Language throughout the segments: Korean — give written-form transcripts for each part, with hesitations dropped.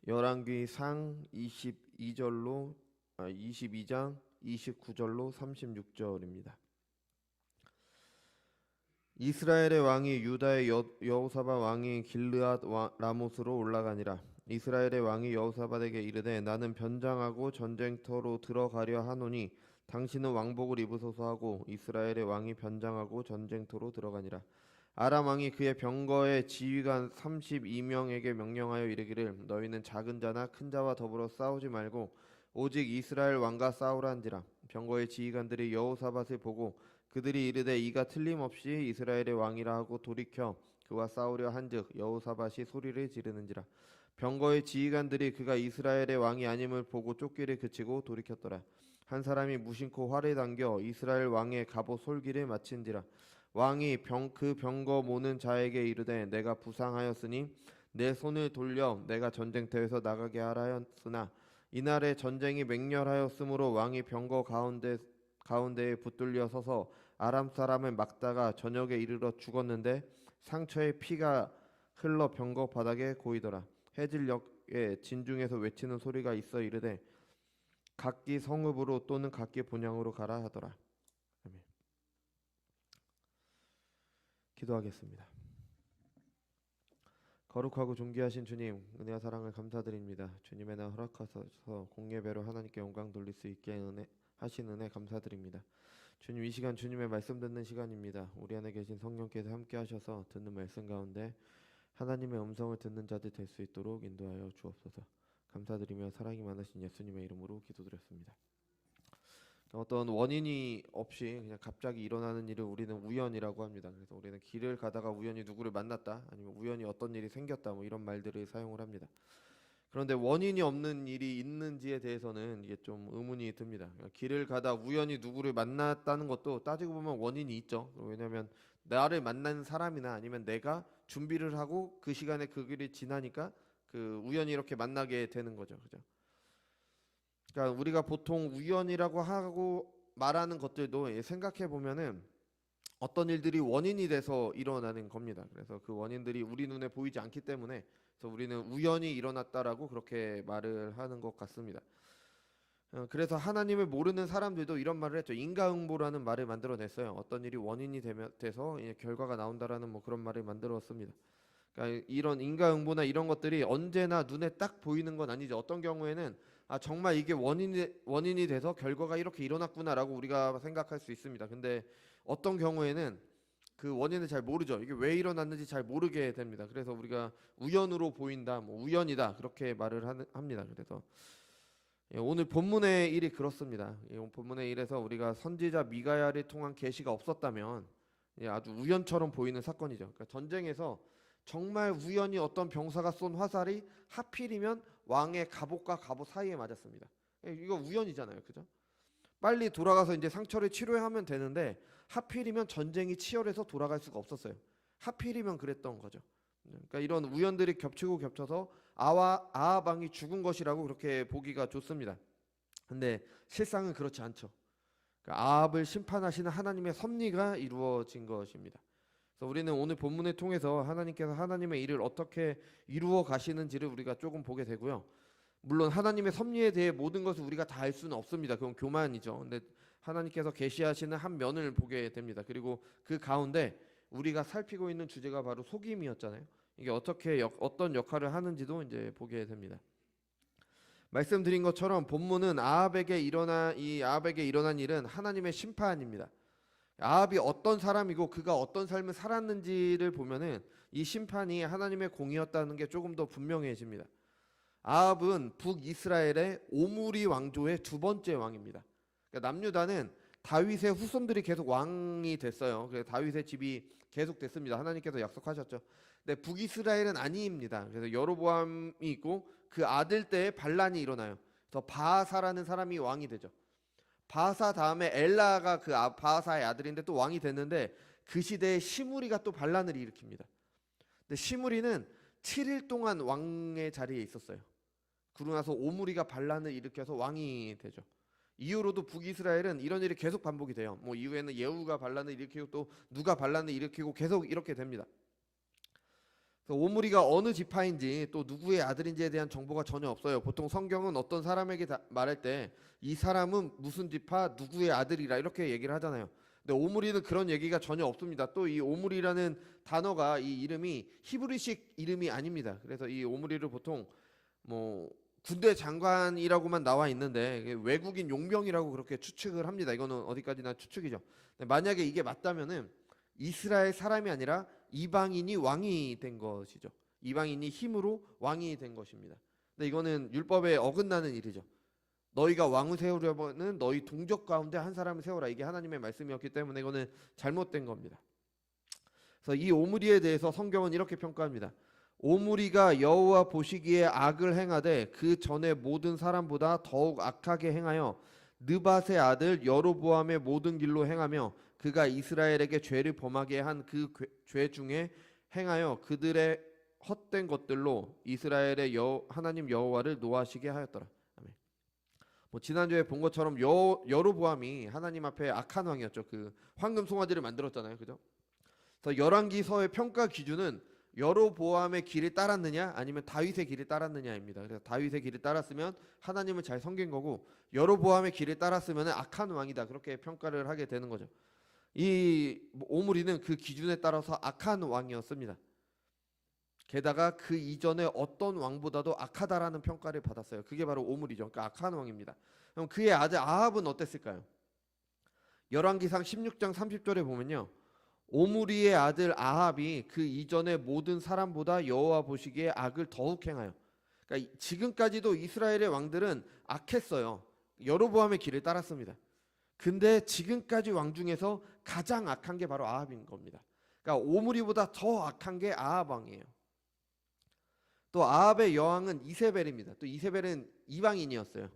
열왕기상 22장 29절로 36절입니다. 이스라엘의 왕이 유다의 여호사밧 왕이 길르앗 라못으로 올라가니라. 이스라엘의 왕이 여호사밧에게 이르되 나는 변장하고 전쟁터로 들어가려 하노니 당신은 왕복을 입으소서 하고 이스라엘의 왕이 변장하고 전쟁터로 들어가니라. 아람 왕이 그의 병거의 지휘관 32명에게 명령하여 이르기를 너희는 작은 자나 큰 자와 더불어 싸우지 말고 오직 이스라엘 왕과 싸우란지라. 병거의 지휘관들이 여호사밧을 보고 그들이 이르되 이가 틀림없이 이스라엘의 왕이라 하고 돌이켜 그와 싸우려 한즉 여호사밧이 소리를 지르는지라. 병거의 지휘관들이 그가 이스라엘의 왕이 아님을 보고 쫓기를 그치고 돌이켰더라. 한 사람이 무심코 활을 당겨 이스라엘 왕의 갑옷 솔기를 마친지라. 왕이 그 병거 모는 자에게 이르되 내가 부상하였으니 내 손을 돌려 내가 전쟁터에서 나가게 하라 하였으나 이날에 전쟁이 맹렬하였으므로 왕이 병거 가운데에 붙들려 서서 아람 사람을 막다가 저녁에 이르러 죽었는데 상처에 피가 흘러 병거 바닥에 고이더라. 해질녘에 진중에서 외치는 소리가 있어 이르되 각기 성읍으로 또는 각기 본향으로 가라 하더라. 아멘. 기도하겠습니다. 거룩하고 존귀하신 주님, 은혜와 사랑을 감사드립니다. 주님의 날 허락하셔서 공예배로 하나님께 영광 돌릴 수 있게 하신 은혜 감사드립니다. 주님, 이 시간 주님의 말씀 듣는 시간입니다. 우리 안에 계신 성령께서 함께 하셔서 듣는 말씀 가운데 하나님의 음성을 듣는 자들 될 수 있도록 인도하여 주옵소서. 감사드리며 사랑이 많으신 예수님의 이름으로 기도드렸습니다. 어떤 원인이 없이 그냥 갑자기 일어나는 일을 우리는 우연이라고 합니다. 그래서 우리는 길을 가다가 우연히 누구를 만났다, 아니면 우연히 어떤 일이 생겼다, 뭐 이런 말들을 사용을 합니다. 그런데 원인이 없는 일이 있는지에 대해서는 이게 좀 의문이 듭니다. 그러니까 길을 가다 우연히 누구를 만났다는 것도 따지고 보면 원인이 있죠. 왜냐하면 나를 만난 사람이나 아니면 내가 준비를 하고 그 시간에 그 길이 지나니까 그 우연히 이렇게 만나게 되는 거죠. 그죠? 그러니까 우리가 보통 우연이라고 하고 말하는 것들도 생각해 보면은 어떤 일들이 원인이 돼서 일어나는 겁니다. 그래서 그 원인들이 우리 눈에 보이지 않기 때문에 그래서 우리는 우연히 일어났다라고 그렇게 말을 하는 것 같습니다. 그래서 하나님을 모르는 사람들도 이런 말을 했죠. 인과응보라는 말을 만들어냈어요. 어떤 일이 원인이 돼서 결과가 나온다라는 뭐 그런 말을 만들었습니다. 그러니까 이런 인과응보나 이런 것들이 언제나 눈에 딱 보이는 건 아니죠. 어떤 경우에는 정말 이게 원인이 돼서 결과가 이렇게 일어났구나라고 우리가 생각할 수 있습니다. 근데 어떤 경우에는 그 원인을 잘 모르죠. 이게 왜 일어났는지 잘 모르게 됩니다. 그래서 우리가 우연으로 보인다, 뭐 우연이다 그렇게 말을 합니다. 그래서 오늘 본문의 일이 그렇습니다. 오늘 본문의 일에서 우리가 선지자 미가야를 통한 계시가 없었다면 아주 우연처럼 보이는 사건이죠. 그러니까 전쟁에서 정말 우연히 어떤 병사가 쏜 화살이 하필이면 왕의 갑옷과 갑옷 사이에 맞았습니다. 이거 우연이잖아요. 그죠? 빨리 돌아가서 이제 상처를 치료하면 되는데 하필이면 전쟁이 치열해서 돌아갈 수가 없었어요. 하필이면 그랬던 거죠. 그러니까 이런 우연들이 겹치고 겹쳐서 아합 왕이 죽은 것이라고 그렇게 보기가 좋습니다. 근데 실상은 그렇지 않죠. 그러니까 아합을 심판하시는 하나님의 섭리가 이루어진 것입니다. 그래서 우리는 오늘 본문을 통해서 하나님께서 하나님의 일을 어떻게 이루어 가시는지를 우리가 조금 보게 되고요. 물론 하나님의 섭리에 대해 모든 것을 우리가 다 알 수는 없습니다. 그건 교만이죠. 근데 하나님께서 계시하시는 한 면을 보게 됩니다. 그리고 그 가운데 우리가 살피고 있는 주제가 바로 속임이었잖아요. 이게 어떤 역할을 하는지도 이제 보게 됩니다. 말씀드린 것처럼 본문은 아합에게 일어난 일은 하나님의 심판입니다. 아합이 어떤 사람이고 그가 어떤 삶을 살았는지를 보면은 이 심판이 하나님의 공이었다는 게 조금 더 분명해집니다. 아합은 북이스라엘의 오므리 왕조의 두 번째 왕입니다. 그러니까 남유다는 다윗의 후손들이 계속 왕이 됐어요. 그래서 다윗의 집이 계속 됐습니다. 하나님께서 약속하셨죠. 근데 북이스라엘은 아니입니다. 그래서 여로보암이 있고 그 아들 때에 반란이 일어나요. 그래서 바하사라는 사람이 왕이 되죠. 바하사 다음에 엘라가 그 바하사의 아들인데 또 왕이 됐는데 그 시대에 시므리가 또 반란을 일으킵니다. 근데 시므리는 7일 동안 왕의 자리에 있었어요. 그러고 나서 오므리가 반란을 일으켜서 왕이 되죠. 이후로도 북이스라엘은 이런 일이 계속 반복이 돼요. 뭐 이후에는 예후가 반란을 일으키고 또 누가 반란을 일으키고 계속 이렇게 됩니다. 그래서 오므리가 어느 지파인지 또 누구의 아들인지에 대한 정보가 전혀 없어요. 보통 성경은 어떤 사람에게 말할 때 이 사람은 무슨 지파 누구의 아들이라 이렇게 얘기를 하잖아요. 근데 오므리는 그런 얘기가 전혀 없습니다. 또 이 오므리라는 단어가 이 이름이 히브리식 이름이 아닙니다. 그래서 이 오므리를 보통 뭐 군대 장관이라고만 나와 있는데 외국인 용병이라고 그렇게 추측을 합니다. 이거는 어디까지나 추측이죠. 근데 만약에 이게 맞다면은 이스라엘 사람이 아니라 이방인이 왕이 된 것이죠. 이방인이 힘으로 왕이 된 것입니다. 근데 이거는 율법에 어긋나는 일이죠. 너희가 왕을 세우려면은 너희 동족 가운데 한 사람을 세워라. 이게 하나님의 말씀이었기 때문에 이거는 잘못된 겁니다. 그래서 이 오므리에 대해서 성경은 이렇게 평가합니다. 오므리가 여호와 보시기에 악을 행하되 그 전에 모든 사람보다 더욱 악하게 행하여 느밧의 아들 여로보암의 모든 길로 행하며 그가 이스라엘에게 죄를 범하게 한 그 죄 중에 행하여 그들의 헛된 것들로 이스라엘의 하나님 여호와를 노하시게 하였더라. 아멘. 뭐 지난주에 본 것처럼 여로보암이 하나님 앞에 악한 왕이었죠. 그 황금 송아지를 만들었잖아요, 그죠? 그래서 열왕기서의 평가 기준은 여로보암의 길을 따랐느냐 아니면 다윗의 길을 따랐느냐입니다. 그래서 다윗의 길을 따랐으면 하나님을 잘 섬긴 거고 여로보암의 길을 따랐으면 악한 왕이다 그렇게 평가를 하게 되는 거죠. 이 오므리는 그 기준에 따라서 악한 왕이었습니다. 게다가 그 이전에 어떤 왕보다도 악하다라는 평가를 받았어요. 그게 바로 오므리죠. 그러니까 악한 왕입니다. 그럼 그의 아들 아합은 어땠을까요? 열왕기상 16장 30절에 보면요. 오므리의 아들 아합이 그 이전의 모든 사람보다 여호와 보시기에 악을 더욱 행하여. 그러니까 지금까지도 이스라엘의 왕들은 악했어요. 여로보암의 길을 따랐습니다. 근데 지금까지 왕 중에서 가장 악한 게 바로 아합인 겁니다. 그러니까 오므리보다 더 악한 게 아합 왕이에요. 또 아합의 여왕은 이세벨입니다. 또 이세벨은 이방인이었어요.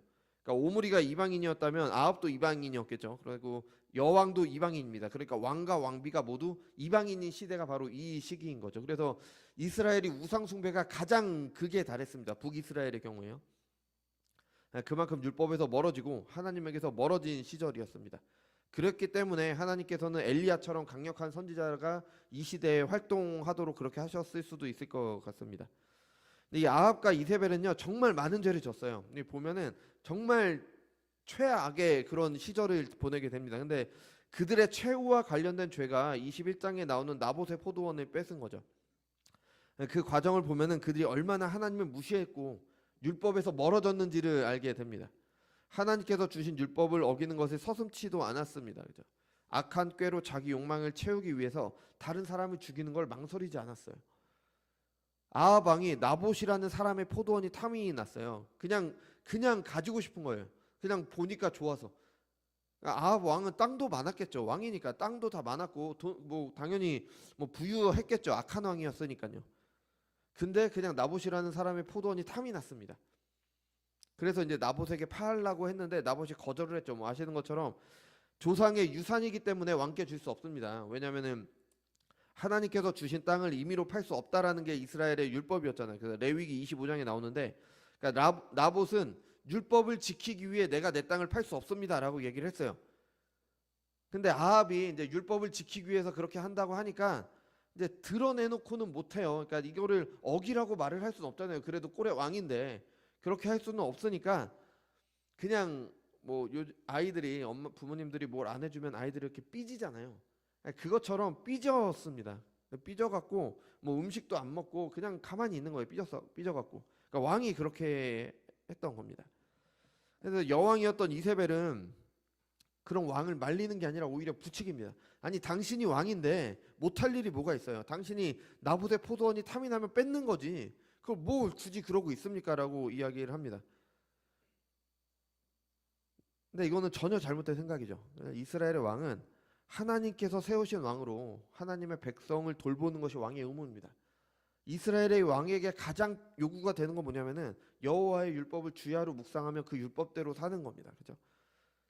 그러니까 오므리가 이방인이었다면 아합도 이방인이었겠죠. 그리고 여왕도 이방인입니다. 그러니까 왕과 왕비가 모두 이방인인 시대가 바로 이 시기인 거죠. 그래서 이스라엘이 우상 숭배가 가장 극에 달했습니다. 북이스라엘의 경우에요. 그만큼 율법에서 멀어지고 하나님에게서 멀어진 시절이었습니다. 그렇기 때문에 하나님께서는 엘리야처럼 강력한 선지자가 이 시대에 활동하도록 그렇게 하셨을 수도 있을 것 같습니다. 이 아합과 이세벨은요 정말 많은 죄를 졌어요. 보면은 정말 최악의 그런 시절을 보내게 됩니다. 근데 그들의 최후와 관련된 죄가 21장에 나오는 나봇의 포도원을 뺏은 거죠. 그 과정을 보면은 그들이 얼마나 하나님을 무시했고 율법에서 멀어졌는지를 알게 됩니다. 하나님께서 주신 율법을 어기는 것을 서슴지도 않았습니다. 그죠? 악한 꾀로 자기 욕망을 채우기 위해서 다른 사람을 죽이는 걸 망설이지 않았어요. 아합 왕이 나봇이라는 사람의 포도원이 탐이 났어요. 그냥 가지고 싶은 거예요. 그냥 보니까 좋아서. 아합 왕은 땅도 많았겠죠. 왕이니까 땅도 다 많았고 뭐 당연히 뭐 부유했겠죠. 악한 왕이었으니까요. 근데 그냥 나봇이라는 사람의 포도원이 탐이 났습니다. 그래서 이제 나봇에게 팔라고 했는데 나봇이 거절을 했죠. 뭐 아시는 것처럼 조상의 유산이기 때문에 왕께 줄 수 없습니다. 왜냐면은 하나님께서 주신 땅을 임의로 팔 수 없다라는 게 이스라엘의 율법이었잖아요. 그래서 레위기 25장에 나오는데 그러니까 나봇은 율법을 지키기 위해 내가 내 땅을 팔 수 없습니다라고 얘기를 했어요. 근데 아합이 이제 율법을 지키기 위해서 그렇게 한다고 하니까 이제 드러내놓고는 못해요. 그러니까 이거를 어기라고 말을 할 수는 없잖아요. 그래도 꼴의 왕인데 그렇게 할 수는 없으니까 그냥 뭐 아이들이 부모님들이 뭘 안 해주면 아이들이 이렇게 삐지잖아요. 그것처럼 삐졌습니다. 삐져갖고 뭐 음식도 안 먹고 그냥 가만히 있는 거예요. 삐져갖고. 그러니까 왕이 그렇게 했던 겁니다. 그래서 여왕이었던 이세벨은 그런 왕을 말리는 게 아니라 오히려 부추깁니다. 아니 당신이 왕인데 못할 일이 뭐가 있어요. 당신이 나봇의 포도원이 탐이 나면 뺏는 거지. 그걸 뭐 굳이 그러고 있습니까? 라고 이야기를 합니다. 근데 이거는 전혀 잘못된 생각이죠. 이스라엘의 왕은 하나님께서 세우신 왕으로 하나님의 백성을 돌보는 것이 왕의 의무입니다. 이스라엘의 왕에게 가장 요구가 되는 건 뭐냐면은 여호와의 율법을 주야로 묵상하며 그 율법대로 사는 겁니다. 그죠?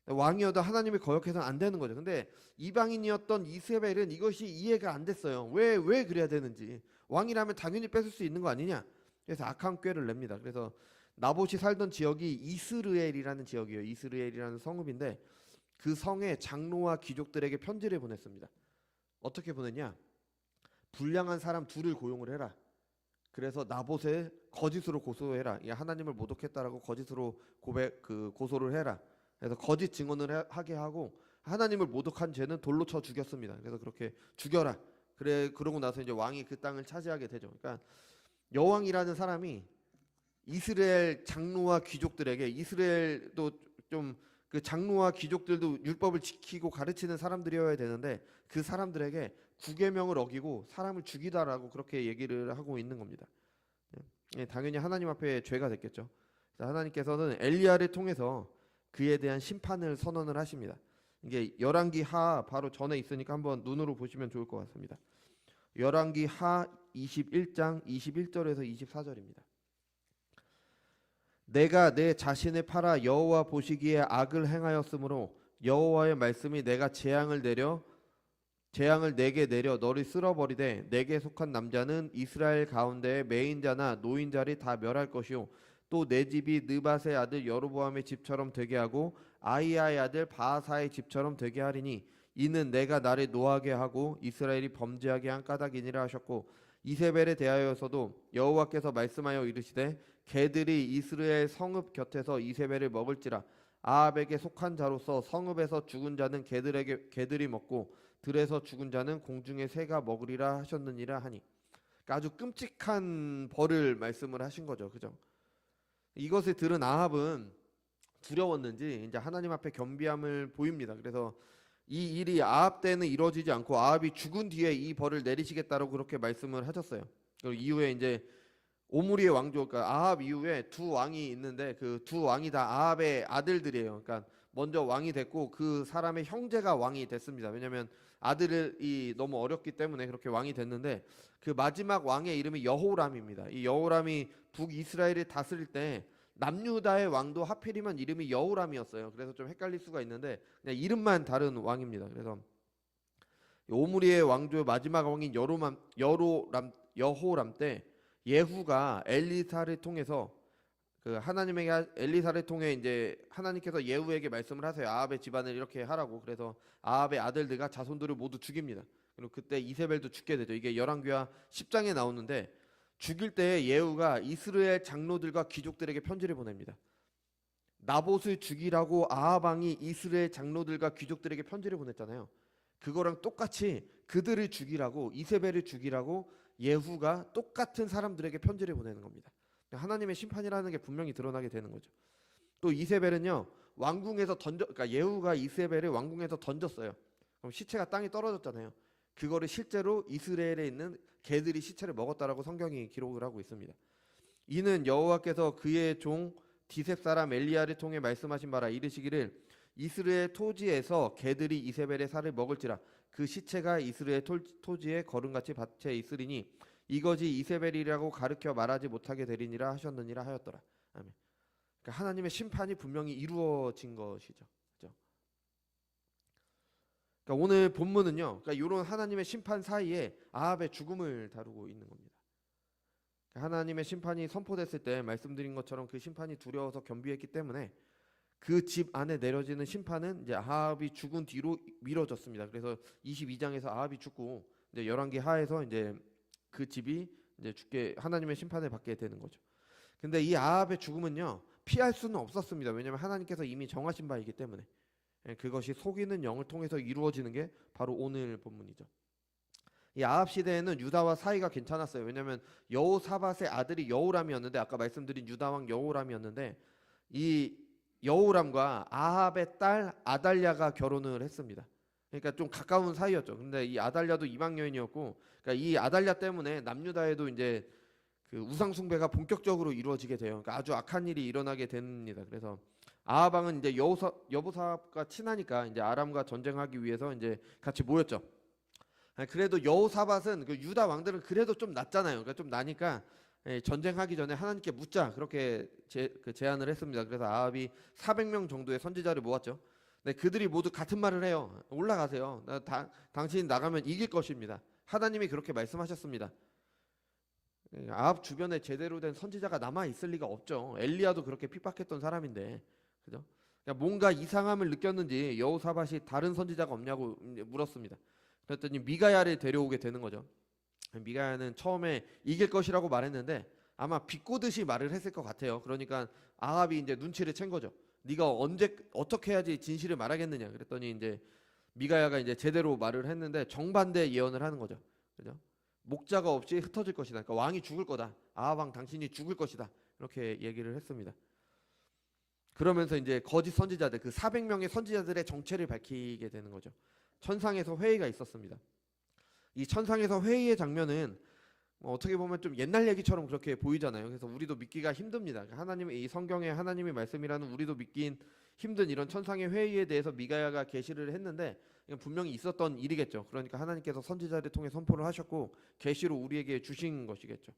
왕이어도 하나님을 거역해서는 안 되는 거죠. 근데 이방인이었던 이세벨은 이것이 이해가 안 됐어요. 왜 그래야 되는지. 왕이라면 당연히 뺏을 수 있는 거 아니냐. 그래서 악한 꾀를 냅니다. 그래서 나봇이 살던 지역이 이스르엘이라는 지역이에요. 이스르엘이라는 성읍인데 그 성의 장로와 귀족들에게 편지를 보냈습니다. 어떻게 보냈냐? 불량한 사람 둘을 고용을 해라. 그래서 나봇에 거짓으로 고소해라. 이 하나님을 모독했다라고 거짓으로 고소를 해라. 그래서 거짓 증언을 하게 하고 하나님을 모독한 죄는 돌로 쳐 죽였습니다. 그래서 그렇게 죽여라. 그러고 나서 이제 왕이 그 땅을 차지하게 되죠. 그러니까 여왕이라는 사람이 이스라엘 장로와 귀족들에게, 이스라엘도 좀 그 장로와 귀족들도 율법을 지키고 가르치는 사람들이어야 되는데 그 사람들에게 구계명을 어기고 사람을 죽이다라고 그렇게 얘기를 하고 있는 겁니다. 당연히 하나님 앞에 죄가 됐겠죠. 하나님께서는 엘리야를 통해서 그에 대한 심판을 선언을 하십니다. 이게 열왕기 하 바로 전에 있으니까 한번 눈으로 보시면 좋을 것 같습니다. 열왕기 하 21장 21절에서 24절입니다. 내가 내 자신을 팔아 여호와 보시기에 악을 행하였으므로 여호와의 말씀이 내가 재앙을 내게 내려 너를 쓸어버리되 내게 속한 남자는 이스라엘 가운데의 매인자나 노인자를 다 멸할 것이요 또 내 집이 느밧의 아들 여로보암의 집처럼 되게 하고 아히야의 아들 바하사의 집처럼 되게 하리니 이는 내가 나를 노하게 하고 이스라엘이 범죄하게 한 까닭이니라 하셨고 이세벨에 대하여서도 여호와께서 말씀하여 이르시되 개들이 이스라엘 성읍 곁에서 이세벨을 먹을지라 아합에게 속한 자로서 성읍에서 죽은 자는 개들이 먹고 들에서 죽은 자는 공중의 새가 먹으리라 하셨느니라 하니. 그러니까 아주 끔찍한 벌을 말씀을 하신 거죠. 그죠? 이것을 들은 아합은 두려웠는지 이제 하나님 앞에 겸비함을 보입니다. 그래서 이 일이 아합 때는 이루어지지 않고 아합이 죽은 뒤에 이 벌을 내리시겠다라고 그렇게 말씀을 하셨어요. 그리고 이후에 이제 오므리의 왕조, 그러니까 아합 이후에 두 왕이 있는데 그 두 왕이 다 아합의 아들들이에요. 그러니까 먼저 왕이 됐고 그 사람의 형제가 왕이 됐습니다. 왜냐하면 아들이 너무 어렸기 때문에 그렇게 왕이 됐는데 그 마지막 왕의 이름이 여호람입니다. 이 여호람이 북이스라엘을 다스릴 때 남유다의 왕도 하필이면 이름이 여호람이었어요. 그래서 좀 헷갈릴 수가 있는데 그냥 이름만 다른 왕입니다. 그래서 오므리의 왕조의 마지막 왕인 여호람 때 예후가 엘리사를 통해서 엘리사를 통해 이제 하나님께서 예후에게 말씀을 하세요. 아합의 집안을 이렇게 하라고. 그래서 아합의 아들들과 자손들을 모두 죽입니다. 그리고 그때 이세벨도 죽게 되죠. 이게 열왕기하 10장에 나오는데 죽일 때 예후가 이스라엘 장로들과 귀족들에게 편지를 보냅니다. 나봇을 죽이라고 아합 왕이 이스라엘 장로들과 귀족들에게 편지를 보냈잖아요. 그거랑 똑같이 그들을 죽이라고, 이세벨을 죽이라고 예후가 똑같은 사람들에게 편지를 보내는 겁니다. 하나님의 심판이라는 게 분명히 드러나게 되는 거죠. 또 이세벨은요, 그러니까 예후가 이세벨을 왕궁에서 던졌어요. 그럼 시체가 땅에 떨어졌잖아요. 그거를 실제로 이스라엘에 있는 개들이 시체를 먹었다라고 성경이 기록을 하고 있습니다. 이는 여호와께서 그의 종 디셉 사람 엘리야를 통해 말씀하신 바라 이르시기를 이스라엘 토지에서 개들이 이세벨의 살을 먹을지라 그 시체가 이스라엘 토지에 거름같이 밭에 있으리니 이것이 이세벨이라고 가르쳐 말하지 못하게 되리니라 하셨느니라 하였더라. 아멘. 그러니까 하나님의 심판이 분명히 이루어진 것이죠. 그렇죠? 그러니까 오늘 본문은요, 그러니까 이런 하나님의 심판 사이에 아합의 죽음을 다루고 있는 겁니다. 그러니까 하나님의 심판이 선포됐을 때 말씀드린 것처럼 그 심판이 두려워서 겸비했기 때문에 그 집 안에 내려지는 심판은 이제 아합이 죽은 뒤로 미뤄졌습니다. 그래서 22장에서 아합이 죽고 이제 열왕기 하에서 이제 그 집이 이제 죽게 하나님의 심판을 받게 되는 거죠. 근데 이 아합의 죽음은요 피할 수는 없었습니다. 왜냐하면 하나님께서 이미 정하신 바이기 때문에 그것이 속이는 영을 통해서 이루어지는 게 바로 오늘 본문이죠. 이 아합 시대에는 유다와 사이가 괜찮았어요. 왜냐하면 여호사밧의 아들이 여호람이었는데 아까 말씀드린 유다 왕 여호람이었는데 이 여호람과 아합의 딸 아달랴가 결혼을 했습니다. 그러니까 좀 가까운 사이였죠. 근데 이 아달랴도 이방 여인이었고, 그러니까 이 아달랴 때문에 남유다에도 이제 그 우상 숭배가 본격적으로 이루어지게 돼요. 그러니까 아주 악한 일이 일어나게 됩니다. 그래서 아합 왕은 이제 여호사밧과 친하니까 이제 아람과 전쟁하기 위해서 이제 같이 모였죠. 그래도 여호사밧은 그 유다 왕들은 그래도 좀 낫잖아요. 그러니까 좀 나니까 전쟁하기 전에 하나님께 묻자 그렇게 제안을 했습니다. 그래서 아합이 400명 정도의 선지자를 모았죠. 근데 그들이 모두 같은 말을 해요. 올라가세요. 당신이 나가면 이길 것입니다. 하나님이 그렇게 말씀하셨습니다. 아합 주변에 제대로 된 선지자가 남아 있을 리가 없죠. 엘리야도 그렇게 핍박했던 사람인데, 그죠? 그러니까 뭔가 이상함을 느꼈는지 여호사밧이 다른 선지자가 없냐고 물었습니다. 그랬더니 미가야를 데려오게 되는 거죠. 미가야는 처음에 이길 것이라고 말했는데 아마 비꼬듯이 말을 했을 것 같아요. 그러니까 아합이 이제 눈치를 챈 거죠. 네가 언제 어떻게 해야지 진실을 말하겠느냐. 그랬더니 이제 미가야가 이제 제대로 말을 했는데 정반대 예언을 하는 거죠. 그죠? 목자가 없이 흩어질 것이다. 그러니까 왕이 죽을 거다. 아합 왕 당신이 죽을 것이다. 이렇게 얘기를 했습니다. 그러면서 이제 거짓 선지자들 그 400명의 선지자들의 정체를 밝히게 되는 거죠. 천상에서 회의가 있었습니다. 이 천상에서 회의의 장면은 어떻게 보면 좀 옛날 얘기처럼 그렇게 보이잖아요. 그래서 우리도 믿기가 힘듭니다. 하나님의 이 성경의 하나님의 말씀이라는 우리도 믿긴 힘든 이런 천상의 회의에 대해서 미가야가 계시를 했는데 이건 분명히 있었던 일이겠죠. 그러니까 하나님께서 선지자를 통해 선포를 하셨고 계시로 우리에게 주신 것이겠죠.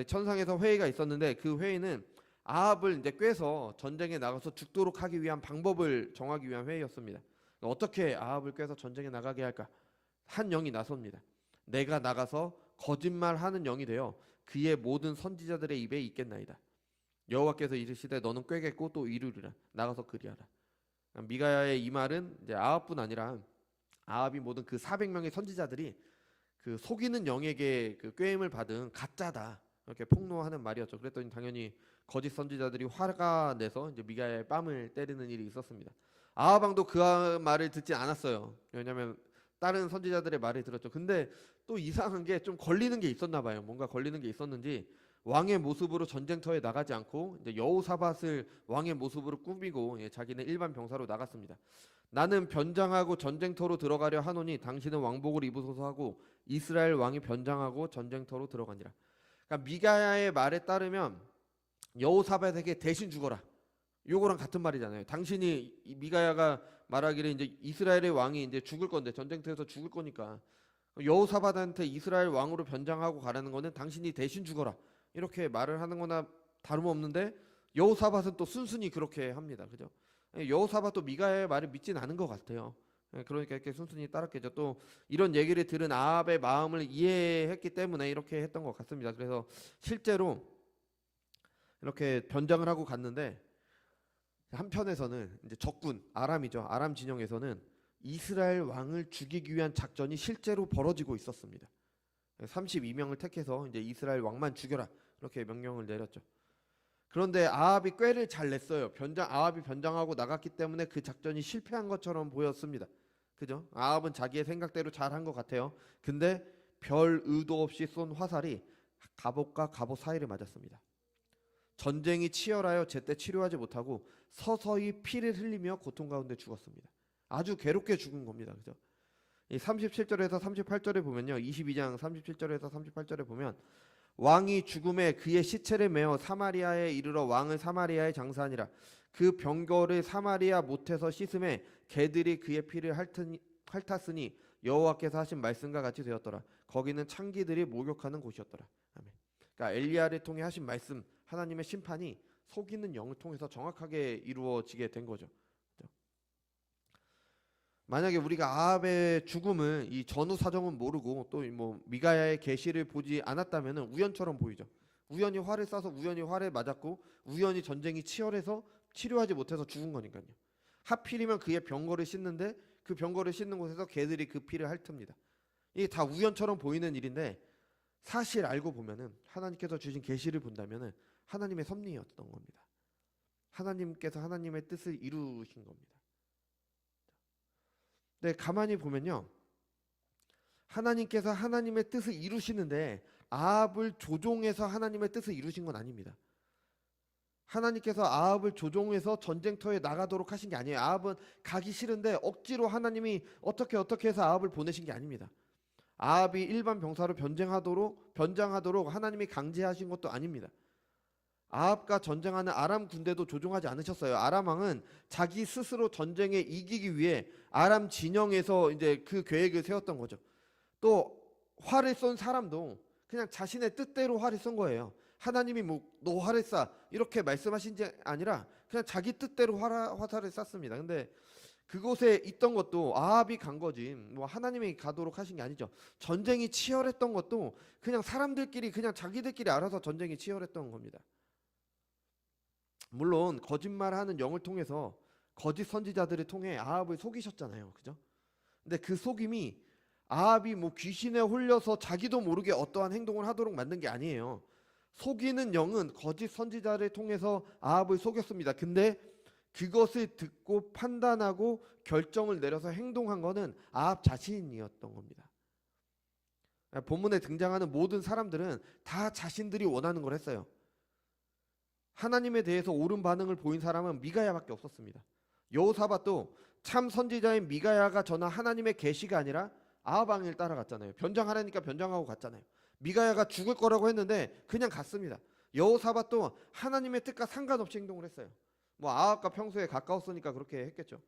천상에서 회의가 있었는데 그 회의는 아합을 이제 꾀서 전쟁에 나가서 죽도록 하기 위한 방법을 정하기 위한 회의였습니다. 어떻게 아합을 꾀서 전쟁에 나가게 할까? 한 영이 나섭니다. 내가 나가서 거짓말하는 영이 되어 그의 모든 선지자들의 입에 있겠나이다. 여호와께서 이르시되 너는 꾀겠고 또 이루리라. 나가서 그리하라. 미가야의 이 말은 이제 아합뿐 아니라 아합이 모든 그 400명의 선지자들이 그 속이는 영에게 그 꾀임을 받은 가짜다. 이렇게 폭로하는 말이었죠. 그랬더니 당연히 거짓 선지자들이 화가 내서 이제 미가야의 뺨을 때리는 일이 있었습니다. 아합 왕도 그 말을 듣지 않았어요. 왜냐하면 다른 선지자들의 말을 들었죠. 근데 또 이상한 게 좀 걸리는 게 있었나 봐요. 뭔가 걸리는 게 있었는지 왕의 모습으로 전쟁터에 나가지 않고 이제 여호사밧을 왕의 모습으로 꾸미고 자기는 일반 병사로 나갔습니다. 나는 변장하고 전쟁터로 들어가려 하노니 당신은 왕복을 입으소서 하고 이스라엘 왕이 변장하고 전쟁터로 들어가니라. 그러니까 미가야의 말에 따르면 여호사밧에게 대신 죽어라. 요거랑 같은 말이잖아요. 당신이 미가야가 말하기를 이제 이스라엘의 왕이 이제 죽을 건데 전쟁터에서 죽을 거니까 여호사밧한테 이스라엘 왕으로 변장하고 가라는 거는 당신이 대신 죽어라. 이렇게 말을 하는 거나 다름없는데 여호사밧은 또 순순히 그렇게 합니다. 그죠? 여호사밧도 미가야의 말을 믿진 않은 것 같아요. 그러니까 이렇게 순순히 따랐겠죠. 또 이런 얘기를 들은 아합의 마음을 이해했기 때문에 이렇게 했던 것 같습니다. 그래서 실제로 이렇게 변장을 하고 갔는데 한편에서는 이제 적군 아람이죠. 아람 진영에서는 이스라엘 왕을 죽이기 위한 작전이 실제로 벌어지고 있었습니다. 32명을 택해서 이제 이스라엘 왕만 죽여라 이렇게 명령을 내렸죠. 그런데 아합이 꾀를 잘 냈어요. 아합이 변장하고 나갔기 때문에 그 작전이 실패한 것처럼 보였습니다. 그죠? 아합은 자기의 생각대로 잘한 것 같아요. 근데 별 의도 없이 쏜 화살이 갑옷과 갑옷 사이를 맞았습니다. 전쟁이 치열하여 제때 치료하지 못하고 서서히 피를 흘리며 고통 가운데 죽었습니다. 아주 괴롭게 죽은 겁니다. 그죠? 이 37절에서 38절에 보면요. 22장 37절에서 38절에 보면 왕이 죽음에 그의 시체를 메어 사마리아에 이르러 왕을 사마리아에 장사하니라. 그 병거를 사마리아 못에서 씻음에 개들이 그의 피를 핥았으니 여호와께서 하신 말씀과 같이 되었더라. 거기는 창기들이 목욕하는 곳이었더라. 아멘. 그러니까 엘리야를 통해 하신 말씀, 하나님의 심판이 속이는 영을 통해서 정확하게 이루어지게 된 거죠. 만약에 우리가 아합의 죽음을 이 전후 사정은 모르고 또 뭐 미가야의 계시를 보지 않았다면 우연처럼 보이죠. 우연히 활을 쏴서 우연히 활에 맞았고 우연히 전쟁이 치열해서 치료하지 못해서 죽은 거니까요. 하필이면 그의 병거를 씻는데 그 병거를 씻는 곳에서 개들이 그 피를 핥습니다. 이게 다 우연처럼 보이는 일인데 사실 알고 보면은 하나님께서 주신 계시를 본다면은 하나님의 섭리였던 겁니다. 하나님께서 하나님의 뜻을 이루신 겁니다. 네, 가만히 보면요. 하나님께서 하나님의 뜻을 이루시는데 아합을 조종해서 하나님의 뜻을 이루신 건 아닙니다. 하나님께서 아합을 조종해서 전쟁터에 나가도록 하신 게 아니에요. 아합은 가기 싫은데 억지로 하나님이 어떻게 해서 아합을 보내신 게 아닙니다. 아합이 일반 병사로 변장하도록 하나님이 강제하신 것도 아닙니다. 아합과 전쟁하는 아람 군대도 조종하지 않으셨어요. 아람 왕은 자기 스스로 전쟁에 이기기 위해 아람 진영에서 이제 그 계획을 세웠던 거죠. 또 활을 쏜 사람도 그냥 자신의 뜻대로 활을 쏜 거예요. 하나님이 뭐 너 활을 쏴 이렇게 말씀하신 게 아니라 그냥 자기 뜻대로 화살을 쐈습니다. 근데 그곳에 있던 것도 아합이 간 거지 뭐 하나님이 가도록 하신 게 아니죠. 전쟁이 치열했던 것도 그냥 사람들끼리 그냥 자기들끼리 알아서 전쟁이 치열했던 겁니다. 물론 거짓말하는 영을 통해서 거짓 선지자들을 통해 아합을 속이셨잖아요. 그죠? 근데 그 속임이 아합이 뭐 귀신에 홀려서 자기도 모르게 어떠한 행동을 하도록 만든 게 아니에요. 속이는 영은 거짓 선지자를 통해서 아합을 속였습니다. 근데 그것을 듣고 판단하고 결정을 내려서 행동한 것은 아합 자신이었던 겁니다. 본문에 등장하는 모든 사람들은 다 자신들이 원하는 걸 했어요. 하나님에 대해서 옳은 반응을 보인 사람은 미가야밖에 없었습니다. 여호사밧도 참 선지자인 미가야가 전한 하나님의 계시가 아니라 아합 왕을 따라갔잖아요. 변장하라니까 변장하고 갔잖아요. 미가야가 죽을 거라고 했는데 그냥 갔습니다. 여호사밧도 하나님의 뜻과 상관없이 행동을 했어요. 뭐 아합과 평소에 가까웠으니까 그렇게 했겠죠.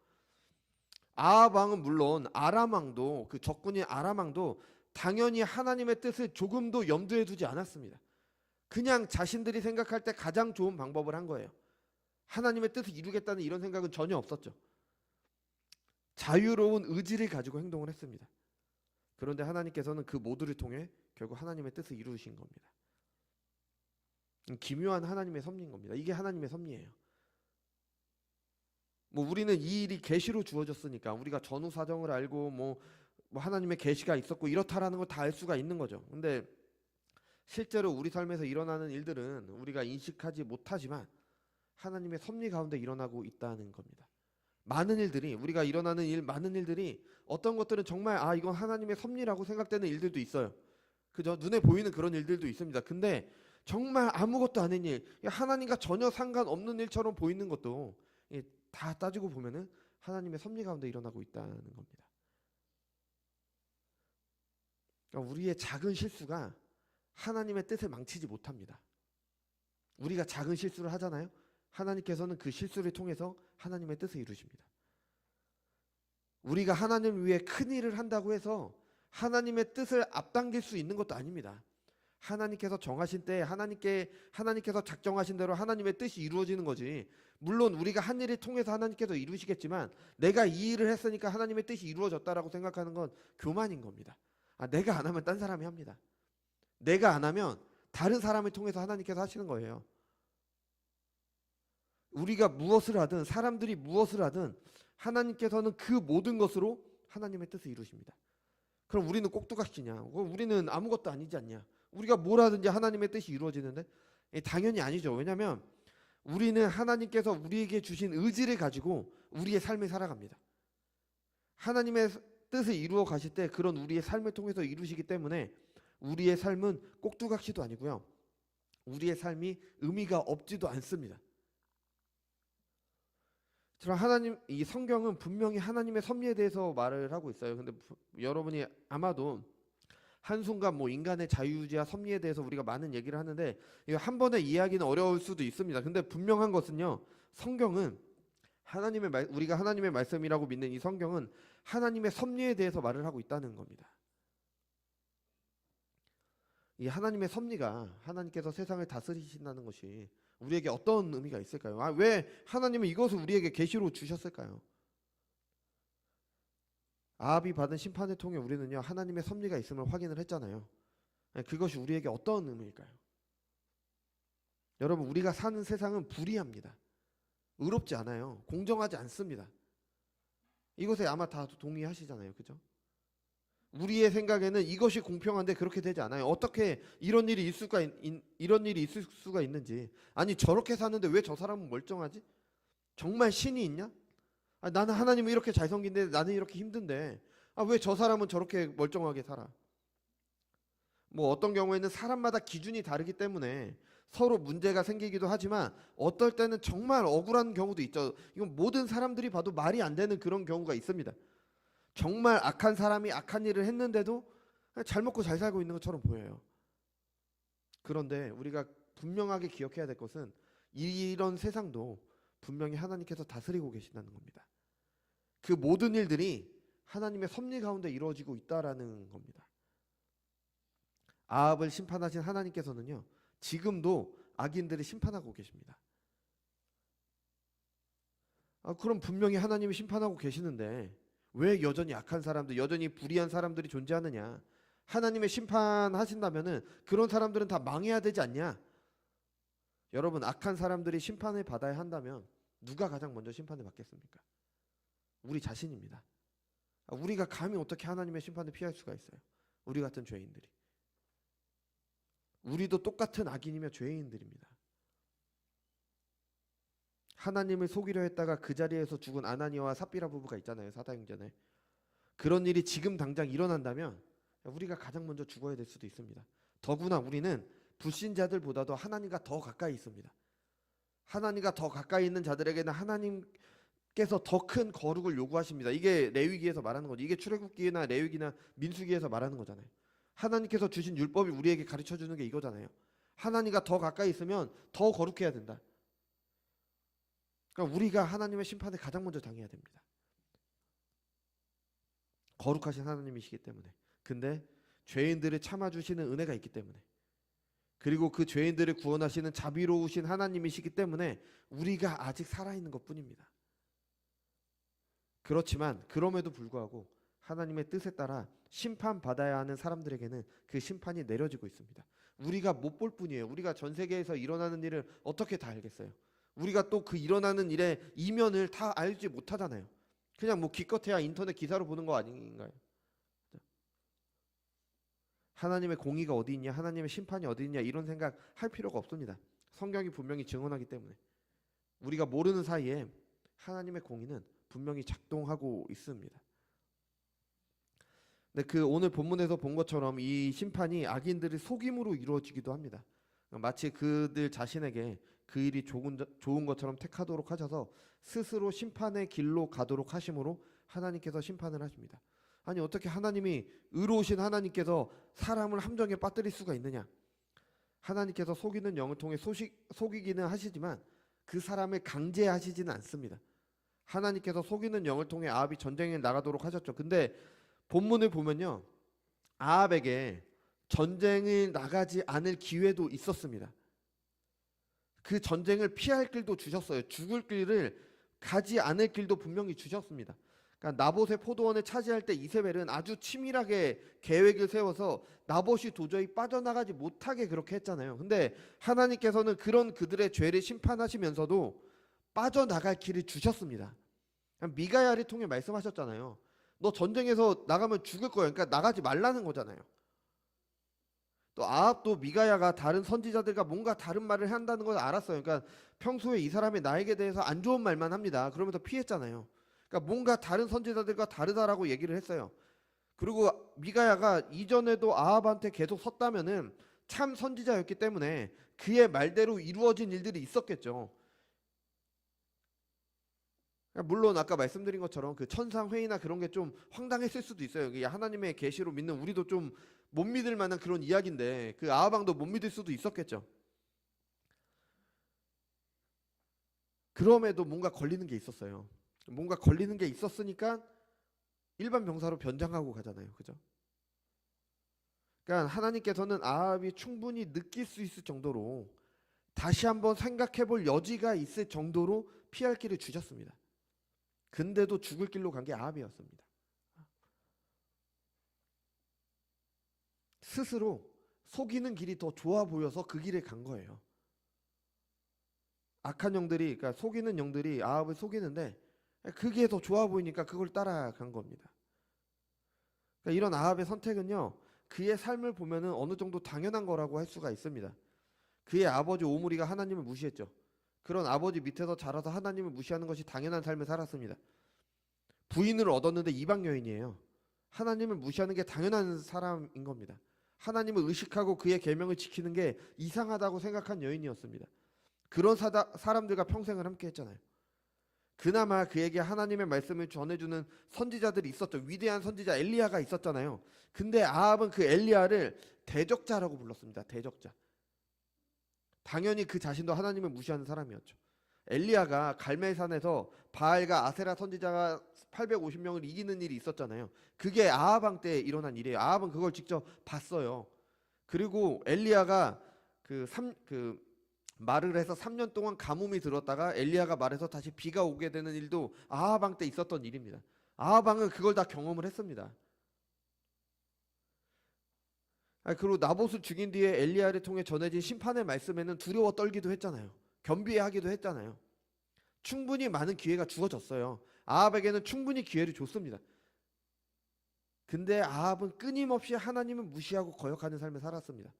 아합 왕은 물론 아람 왕도, 그 적군인 아람 왕도 당연히 하나님의 뜻을 조금도 염두에 두지 않았습니다. 그냥 자신들이 생각할 때 가장 좋은 방법을 한 거예요. 하나님의 뜻을 이루겠다는 이런 생각은 전혀 없었죠. 자유로운 의지를 가지고 행동을 했습니다. 그런데 하나님께서는 그 모두를 통해 결국 하나님의 뜻을 이루신 겁니다. 기묘한 하나님의 섭리인 겁니다. 이게 하나님의 섭리예요. 뭐 우리는 이 일이 계시로 주어졌으니까 우리가 전후 사정을 알고 뭐 하나님의 계시가 있었고 이렇다라는 걸 다 알 수가 있는 거죠. 근데 실제로 우리 삶에서 일어나는 일들은 우리가 인식하지 못하지만 하나님의 섭리 가운데 일어나고 있다는 겁니다. 많은 일들이, 우리가 일어나는 일, 많은 일들이 어떤 것들은 정말 이건 하나님의 섭리라고 생각되는 일들도 있어요. 그죠? 눈에 보이는 그런 일들도 있습니다. 근데 정말 아무것도 아닌 일, 하나님과 전혀 상관없는 일처럼 보이는 것도 다 따지고 보면은 하나님의 섭리 가운데 일어나고 있다는 겁니다. 그러니까 우리의 작은 실수가 하나님의 뜻을 망치지 못합니다. 우리가 작은 실수를 하잖아요. 하나님께서는 그 실수를 통해서 하나님의 뜻을 이루십니다. 우리가 하나님을 위해 큰 일을 한다고 해서 하나님의 뜻을 앞당길 수 있는 것도 아닙니다. 하나님께서 정하신 때에 하나님께서 작정하신 대로 하나님의 뜻이 이루어지는 거지. 물론 우리가 한 일을 통해서 하나님께서 이루시겠지만 내가 이 일을 했으니까 하나님의 뜻이 이루어졌다라고 생각하는 건 교만인 겁니다. 내가 안 하면 딴 사람이 합니다. 내가 안 하면 다른 사람을 통해서 하나님께서 하시는 거예요. 우리가 무엇을 하든 사람들이 무엇을 하든 하나님께서는 그 모든 것으로 하나님의 뜻을 이루십니다. 그럼 우리는 꼭두각시냐? 우리는 아무것도 아니지 않냐? 우리가 뭘 하든지 하나님의 뜻이 이루어지는데? 당연히 아니죠. 왜냐하면 우리는 하나님께서 우리에게 주신 의지를 가지고 우리의 삶을 살아갑니다. 하나님의 뜻을 이루어 가실 때 그런 우리의 삶을 통해서 이루시기 때문에 우리의 삶은 꼭두각시도 아니고요. 우리의 삶이 의미가 없지도 않습니다. 하나님, 이 성경은 분명히 하나님의 섭리에 대해서 말을 하고 있어요. 근데 여러분이 아마도 한순간 뭐 인간의 자유의지와 섭리에 대해서 우리가 많은 얘기를 하는데 한 번에 이해하기는 어려울 수도 있습니다. 근데 분명한 것은요, 성경은 우리가 하나님의 말씀이라고 믿는 이 성경은 하나님의 섭리에 대해서 말을 하고 있다는 겁니다. 이 하나님의 섭리가, 하나님께서 세상을 다스리신다는 것이 우리에게 어떤 의미가 있을까요? 왜 하나님은 이것을 우리에게 계시로 주셨을까요? 아합이 받은 심판을 통해 우리는요, 하나님의 섭리가 있음을 확인을 했잖아요. 그것이 우리에게 어떤 의미일까요? 여러분, 우리가 사는 세상은 불의합니다. 의롭지 않아요. 공정하지 않습니다. 이것에 아마 다 동의하시잖아요. 그죠? 우리의 생각에는 이것이 공평한데 그렇게 되지 않아요. 어떻게 이런 일이 있을 수가 있는지. 아니, 저렇게 사는데 왜 저 사람은 멀쩡하지? 정말 신이 있냐? 나는 하나님은 이렇게 잘생긴데 나는 이렇게 힘든데 왜 저 사람은 저렇게 멀쩡하게 살아? 뭐 어떤 경우에는 사람마다 기준이 다르기 때문에 서로 문제가 생기기도 하지만 어떨 때는 정말 억울한 경우도 있죠. 이건 모든 사람들이 봐도 말이 안 되는 그런 경우가 있습니다. 정말 악한 사람이 악한 일을 했는데도 잘 먹고 잘 살고 있는 것처럼 보여요. 그런데 우리가 분명하게 기억해야 될 것은 이런 세상도 분명히 하나님께서 다스리고 계신다는 겁니다. 그 모든 일들이 하나님의 섭리 가운데 이루어지고 있다라는 겁니다. 아합을 심판하신 하나님께서는요, 지금도 악인들을 심판하고 계십니다. 그럼 분명히 하나님이 심판하고 계시는데 왜 여전히 악한 사람들, 여전히 불의한 사람들이 존재하느냐? 하나님의 심판하신다면은 그런 사람들은 다 망해야 되지 않냐? 여러분, 악한 사람들이 심판을 받아야 한다면 누가 가장 먼저 심판을 받겠습니까? 우리 자신입니다. 우리가 감히 어떻게 하나님의 심판을 피할 수가 있어요? 우리 같은 죄인들이. 우리도 똑같은 악인이며 죄인들입니다. 하나님을 속이려 했다가 그 자리에서 죽은 아나니아와 삽비라 부부가 있잖아요. 사도행전에. 그런 일이 지금 당장 일어난다면 우리가 가장 먼저 죽어야 될 수도 있습니다. 더구나 우리는 불신자들보다도 하나님과 더 가까이 있습니다. 하나님과 더 가까이 있는 자들에게는 하나님께서 더 큰 거룩을 요구하십니다. 이게 레위기에서 말하는 거죠. 이게 출애굽기나 레위기나 민수기에서 말하는 거잖아요. 하나님께서 주신 율법이 우리에게 가르쳐주는 게 이거잖아요. 하나님과 더 가까이 있으면 더 거룩해야 된다. 그러니까 우리가 하나님의 심판을 가장 먼저 당해야 됩니다. 거룩하신 하나님이시기 때문에. 근데 죄인들을 참아주시는 은혜가 있기 때문에, 그리고 그 죄인들을 구원하시는 자비로우신 하나님이시기 때문에 우리가 아직 살아있는 것 뿐입니다. 그렇지만 그럼에도 불구하고 하나님의 뜻에 따라 심판받아야 하는 사람들에게는 그 심판이 내려지고 있습니다. 우리가 못 볼 뿐이에요. 우리가 전 세계에서 일어나는 일을 어떻게 다 알겠어요? 우리가 또 그 일어나는 일의 이면을 다 알지 못하잖아요. 그냥 뭐 기껏해야 인터넷 기사로 보는 거 아닌가요? 하나님의 공의가 어디 있냐, 하나님의 심판이 어디 있냐, 이런 생각 할 필요가 없습니다. 성경이 분명히 증언하기 때문에. 우리가 모르는 사이에 하나님의 공의는 분명히 작동하고 있습니다. 근데 그 오늘 본문에서 본 것처럼 이 심판이 악인들의 속임으로 이루어지기도 합니다. 마치 그들 자신에게 그 일이 좋은 것처럼 택하도록 하셔서 스스로 심판의 길로 가도록 하심으로 하나님께서 심판을 하십니다. 아니 어떻게 하나님이 의로우신 하나님께서 사람을 함정에 빠뜨릴 수가 있느냐? 하나님께서 속이는 영을 통해 속이기는 하시지만 그 사람을 강제하시지는 않습니다. 하나님께서 속이는 영을 통해 아합이 전쟁에 나가도록 하셨죠. 근데 본문을 보면요, 아합에게 전쟁을 나가지 않을 기회도 있었습니다. 그 전쟁을 피할 길도 주셨어요. 죽을 길을 가지 않을 길도 분명히 주셨습니다. 그러니까 나봇의 포도원을 차지할 때 이세벨은 아주 치밀하게 계획을 세워서 나봇이 도저히 빠져나가지 못하게 그렇게 했잖아요. 근데 하나님께서는 그런 그들의 죄를 심판하시면서도 빠져나갈 길을 주셨습니다. 미가야를 통해 말씀하셨잖아요. 너 전쟁에서 나가면 죽을 거야. 그러니까 나가지 말라는 거잖아요. 또 아합도 미가야가 다른 선지자들과 뭔가 다른 말을 한다는 걸 알았어요. 그러니까 평소에 이 사람이 나에게 대해서 안 좋은 말만 합니다. 그러면서 피했잖아요. 그러니까 뭔가 다른 선지자들과 다르다라고 얘기를 했어요. 그리고 미가야가 이전에도 아합한테 계속 섰다면은 참 선지자였기 때문에 그의 말대로 이루어진 일들이 있었겠죠. 물론 아까 말씀드린 것처럼 그 천상회의나 그런 게 좀 황당했을 수도 있어요. 하나님의 계시로 믿는 우리도 좀 못 믿을 만한 그런 이야기인데 그 아하방도 못 믿을 수도 있었겠죠. 그럼에도 뭔가 걸리는 게 있었어요. 뭔가 걸리는 게 있었으니까 일반 병사로 변장하고 가잖아요. 그죠? 그러니까 하나님께서는 아합이 충분히 느낄 수 있을 정도로 다시 한번 생각해 볼 여지가 있을 정도로 피할 길을 주셨습니다. 근데도 죽을 길로 간 게 아합이었습니다. 스스로 속이는 길이 더 좋아 보여서 그 길에 간 거예요. 악한 영들이, 그러니까 속이는 영들이 아합을 속이는데 그게 더 좋아 보이니까 그걸 따라간 겁니다. 그러니까 이런 아합의 선택은요, 그의 삶을 보면은 어느 정도 당연한 거라고 할 수가 있습니다. 그의 아버지 오므리가 하나님을 무시했죠. 그런 아버지 밑에서 자라서 하나님을 무시하는 것이 당연한 삶을 살았습니다. 부인을 얻었는데 이방 여인이에요. 하나님을 무시하는 게 당연한 사람인 겁니다. 하나님을 의식하고 그의 계명을 지키는 게 이상하다고 생각한 여인이었습니다. 그런 사람들과 평생을 함께 했잖아요. 그나마 그에게 하나님의 말씀을 전해주는 선지자들이 있었죠. 위대한 선지자 엘리야가 있었잖아요. 근데 아합은 그 엘리야를 대적자라고 불렀습니다. 대적자. 당연히 그 자신도 하나님을 무시하는 사람이었죠. 엘리야가 갈멜산에서 바알과 아세라 선지자가 850명을 이기는 일이 있었잖아요. 그게 아합 때 일어난 일이에요. 아합은 그걸 직접 봤어요. 그리고 엘리야가 말을 해서 3년 동안 가뭄이 들었다가 엘리야가 말해서 다시 비가 오게 되는 일도 아합 때 있었던 일입니다. 아합 왕은 그걸 다 경험을 했습니다. 그리고 나봇을 죽인 뒤에 엘리야를 통해 전해진 심판의 말씀에는 두려워 떨기도 했잖아요. 겸비하기도 했잖아요. 충분히 많은 기회가 주어졌어요. 아합에게는 충분히 기회를 줬습니다. 근데 아합은 끊임없이 하나님을 무시하고 거역하는 삶을 살았습니다.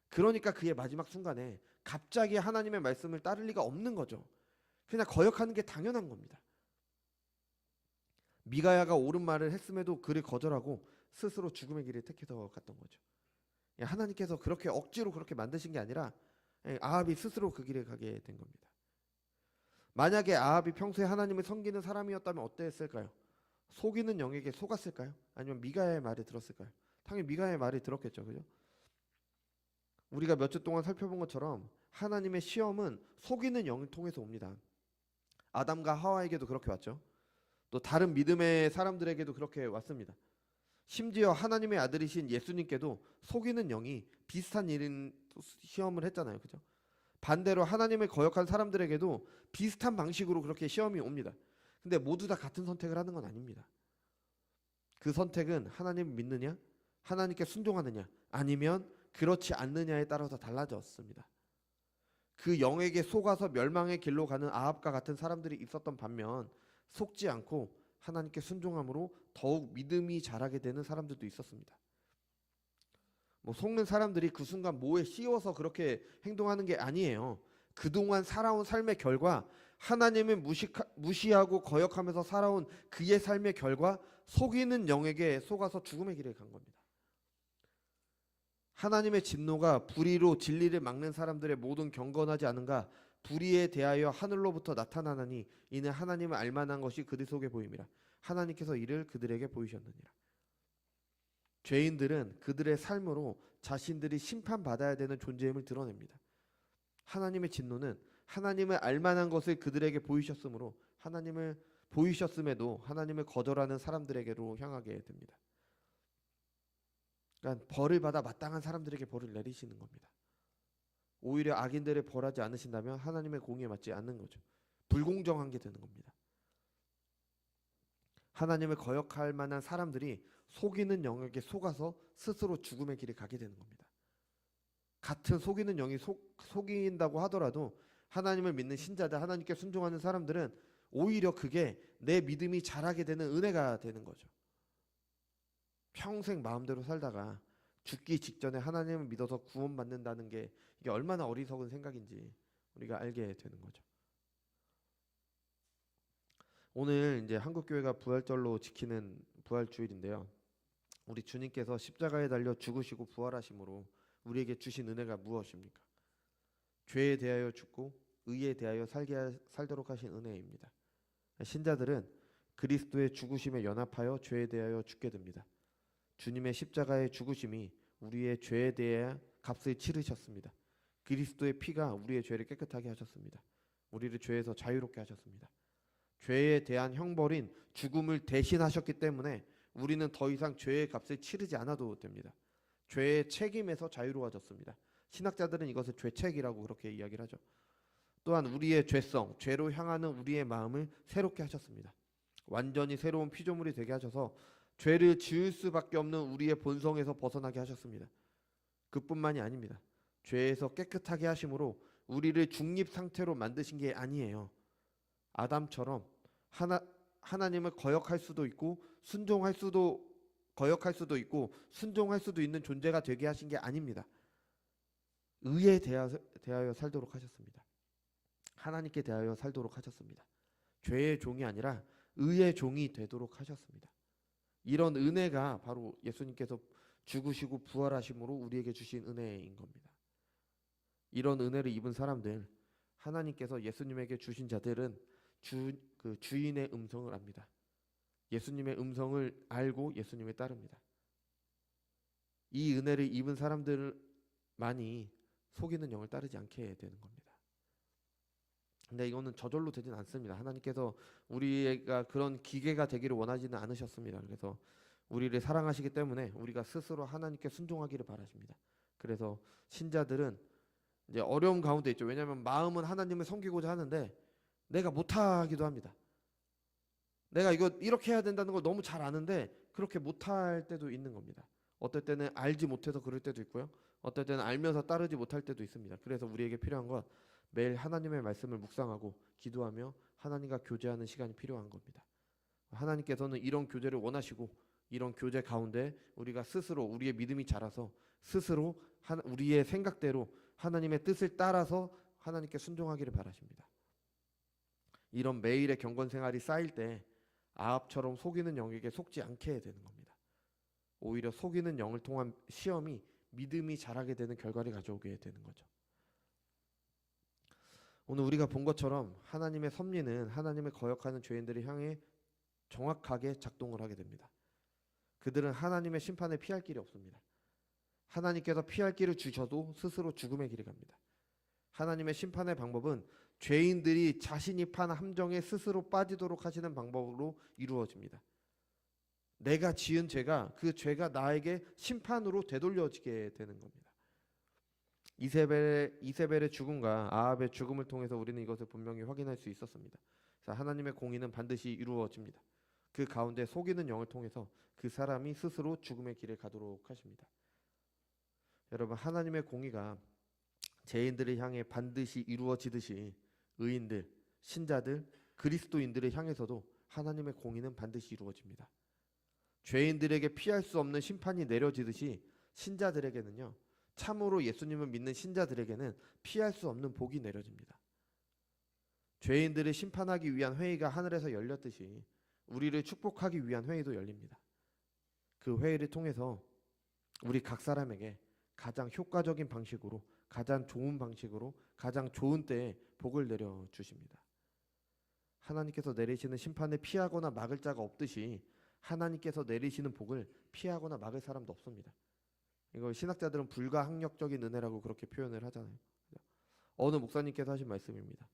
그러니까 그의 마지막 순간에 갑자기 하나님의 말씀을 따를 리가 없는 거죠. 그냥 거역하는 게 당연한 겁니다. 미가야가 옳은 말을 했음에도 그를 거절하고 스스로 죽음의 길을 택해서 갔던 거죠. 하나님께서 그렇게 억지로 그렇게 만드신 게 아니라 아합이 스스로 그 길에 가게 된 겁니다. 만약에 아합이 평소에 하나님을 섬기는 사람이었다면 어땠을까요? 속이는 영에게 속았을까요? 아니면 미가야의 말을 들었을까요? 당연히 미가야의 말을 들었겠죠. 그죠? 우리가 몇 주 동안 살펴본 것처럼 하나님의 시험은 속이는 영을 통해서 옵니다. 아담과 하와에게도 그렇게 왔죠. 또 다른 믿음의 사람들에게도 그렇게 왔습니다. 심지어 하나님의 아들이신 예수님께도 속이는 영이 비슷한 일인 시험을 했잖아요. 그죠? 반대로 하나님을 거역한 사람들에게도 비슷한 방식으로 그렇게 시험이 옵니다. 근데 모두 다 같은 선택을 하는 건 아닙니다. 그 선택은 하나님을 믿느냐, 하나님께 순종하느냐, 아니면 그렇지 않느냐에 따라서 달라졌습니다. 그 영에게 속아서 멸망의 길로 가는 아합과 같은 사람들이 있었던 반면 속지 않고 하나님께 순종함으로 더욱 믿음이 자라게 되는 사람들도 있었습니다. 속는 사람들이 그 순간 뭐에 씌워서 그렇게 행동하는 게 아니에요. 그동안 살아온 삶의 결과, 하나님을 무시하고 거역하면서 살아온 그의 삶의 결과, 속이는 영에게 속아서 죽음의 길에 간 겁니다. 하나님의 진노가 불의로 진리를 막는 사람들의 모든 경건하지 않은가, 불의에 대하여 하늘로부터 나타나나니 이는 하나님을 알만한 것이 그들 속에 보임이라. 하나님께서 이를 그들에게 보이셨느니라. 죄인들은 그들의 삶으로 자신들이 심판받아야 되는 존재임을 드러냅니다. 하나님의 진노는 하나님을 알만한 것을 그들에게 보이셨으므로 하나님을 보이셨음에도 하나님을 거절하는 사람들에게로 향하게 됩니다. 그러니까 벌을 받아 마땅한 사람들에게 벌을 내리시는 겁니다. 오히려 악인들을 벌하지 않으신다면 하나님의 공의에 맞지 않는 거죠. 불공정한 게 되는 겁니다. 하나님을 거역할 만한 사람들이 속이는 영에게 속아서 스스로 죽음의 길에 가게 되는 겁니다. 같은 속이는 영이 속인다고 하더라도 하나님을 믿는 신자들, 하나님께 순종하는 사람들은 오히려 그게 내 믿음이 자라게 되는 은혜가 되는 거죠. 평생 마음대로 살다가 죽기 직전에 하나님을 믿어서 구원받는다는 게 이게 얼마나 어리석은 생각인지 우리가 알게 되는 거죠. 오늘 이제 한국교회가 부활절로 지키는 부활주일인데요. 우리 주님께서 십자가에 달려 죽으시고 부활하심으로 우리에게 주신 은혜가 무엇입니까? 죄에 대하여 죽고 의에 대하여 살도록 하신 은혜입니다. 신자들은 그리스도의 죽으심에 연합하여 죄에 대하여 죽게 됩니다. 주님의 십자가의 죽으심이 우리의 죄에 대해 값을 치르셨습니다. 그리스도의 피가 우리의 죄를 깨끗하게 하셨습니다. 우리를 죄에서 자유롭게 하셨습니다. 죄에 대한 형벌인 죽음을 대신하셨기 때문에 우리는 더 이상 죄의 값을 치르지 않아도 됩니다. 죄의 책임에서 자유로워졌습니다. 신학자들은 이것을 죄책이라고 그렇게 이야기를 하죠. 또한 우리의 죄성, 죄로 향하는 우리의 마음을 새롭게 하셨습니다. 완전히 새로운 피조물이 되게 하셔서 죄를 지을 수밖에 없는 우리의 본성에서 벗어나게 하셨습니다. 그뿐만이 아닙니다. 죄에서 깨끗하게 하심으로 우리를 중립 상태로 만드신 게 아니에요. 아담처럼 하나님을 거역할 수도 있고 거역할 수도 있고 순종할 수도 있는 존재가 되게 하신 게 아닙니다. 의에 대하여 살도록 하셨습니다. 하나님께 대하여 살도록 하셨습니다. 죄의 종이 아니라 의의 종이 되도록 하셨습니다. 이런 은혜가 바로 예수님께서 죽으시고 부활하심으로 우리에게 주신 은혜인 겁니다. 이런 은혜를 입은 사람들, 하나님께서 예수님에게 주신 자들은 주인의 음성을 압니다. 예수님의 음성을 알고 예수님을 따릅니다. 이 은혜를 입은 사람들만이 속이는 영을 따르지 않게 되는 겁니다. 근데 이거는 저절로 되진 않습니다. 하나님께서 우리가 그런 기계가 되기를 원하지는 않으셨습니다. 그래서 우리를 사랑하시기 때문에 우리가 스스로 하나님께 순종하기를 바라십니다. 그래서 신자들은 이제 어려움 가운데 있죠. 왜냐하면 마음은 하나님을 섬기고자 하는데 내가 못하기도 합니다. 내가 이거 이렇게 해야 된다는 걸 너무 잘 아는데 그렇게 못할 때도 있는 겁니다. 어떨 때는 알지 못해서 그럴 때도 있고요. 어떨 때는 알면서 따르지 못할 때도 있습니다. 그래서 우리에게 필요한 건 매일 하나님의 말씀을 묵상하고 기도하며 하나님과 교제하는 시간이 필요한 겁니다. 하나님께서는 이런 교제를 원하시고 이런 교제 가운데 우리가 스스로 우리의 믿음이 자라서 스스로 우리의 생각대로 하나님의 뜻을 따라서 하나님께 순종하기를 바라십니다. 이런 매일의 경건 생활이 쌓일 때 아합처럼 속이는 영에게 속지 않게 되는 겁니다. 오히려 속이는 영을 통한 시험이 믿음이 자라게 되는 결과를 가져오게 되는 거죠. 오늘 우리가 본 것처럼 하나님의 섭리는 하나님을 거역하는 죄인들을 향해 정확하게 작동을 하게 됩니다. 그들은 하나님의 심판을 피할 길이 없습니다. 하나님께서 피할 길을 주셔도 스스로 죽음의 길을 갑니다. 하나님의 심판의 방법은 죄인들이 자신이 판 함정에 스스로 빠지도록 하시는 방법으로 이루어집니다. 내가 지은 죄가 그 죄가 나에게 심판으로 되돌려지게 되는 겁니다. 이세벨의 죽음과 아합의 죽음을 통해서 우리는 이것을 분명히 확인할 수 있었습니다. 그래서 하나님의 공의는 반드시 이루어집니다. 그 가운데 속이는 영을 통해서 그 사람이 스스로 죽음의 길을 가도록 하십니다. 여러분, 하나님의 공의가 죄인들을 향해 반드시 이루어지듯이 의인들, 신자들, 그리스도인들을 향해서도 하나님의 공의는 반드시 이루어집니다. 죄인들에게 피할 수 없는 심판이 내려지듯이 신자들에게는요, 참으로 예수님을 믿는 신자들에게는 피할 수 없는 복이 내려집니다. 죄인들을 심판하기 위한 회의가 하늘에서 열렸듯이 우리를 축복하기 위한 회의도 열립니다. 그 회의를 통해서 우리 각 사람에게 가장 효과적인 방식으로, 가장 좋은 방식으로, 가장 좋은 때에 복을 내려주십니다. 하나님께서 내리시는 심판을 피하거나 막을 자가 없듯이 하나님께서 내리시는 복을 피하거나 막을 사람도 없습니다. 이걸 신학자들은 불가항력적인 은혜라고 그렇게 표현을 하잖아요. 어느 목사님께서 하신 말씀입니다.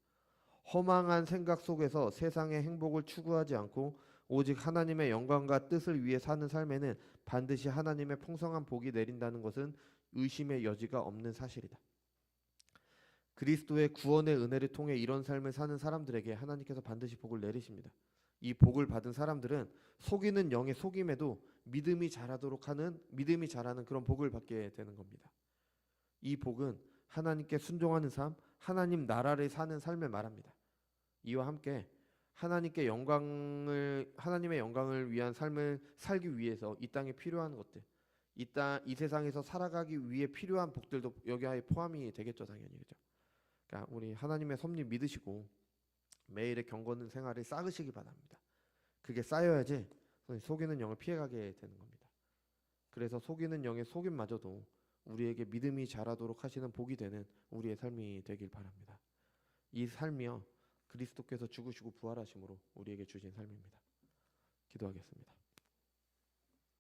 허망한 생각 속에서 세상의 행복을 추구하지 않고 오직 하나님의 영광과 뜻을 위해 사는 삶에는 반드시 하나님의 풍성한 복이 내린다는 것은 의심의 여지가 없는 사실이다. 그리스도의 구원의 은혜를 통해 이런 삶을 사는 사람들에게 하나님께서 반드시 복을 내리십니다. 이 복을 받은 사람들은 속이는 영의 속임에도 믿음이 자라는 그런 복을 받게 되는 겁니다. 이 복은 하나님께 순종하는 삶, 하나님 나라를 사는 삶을 말합니다. 이와 함께 하나님의 영광을 위한 삶을 살기 위해서 이 땅에 필요한 것들, 이 세상에서 살아가기 위해 필요한 복들도 여기에 포함이 되겠죠, 당연히. 그죠? 그러니까 우리 하나님의 섭리 믿으시고 매일의 경건 생활을 쌓으시기 바랍니다. 그게 쌓여야지 속이는 영을 피해가게 되는 겁니다. 그래서 속이는 영의 속임마저도 우리에게 믿음이 자라도록 하시는 복이 되는 우리의 삶이 되길 바랍니다. 이 삶이요, 그리스도께서 죽으시고 부활하심으로 우리에게 주신 삶입니다. 기도하겠습니다.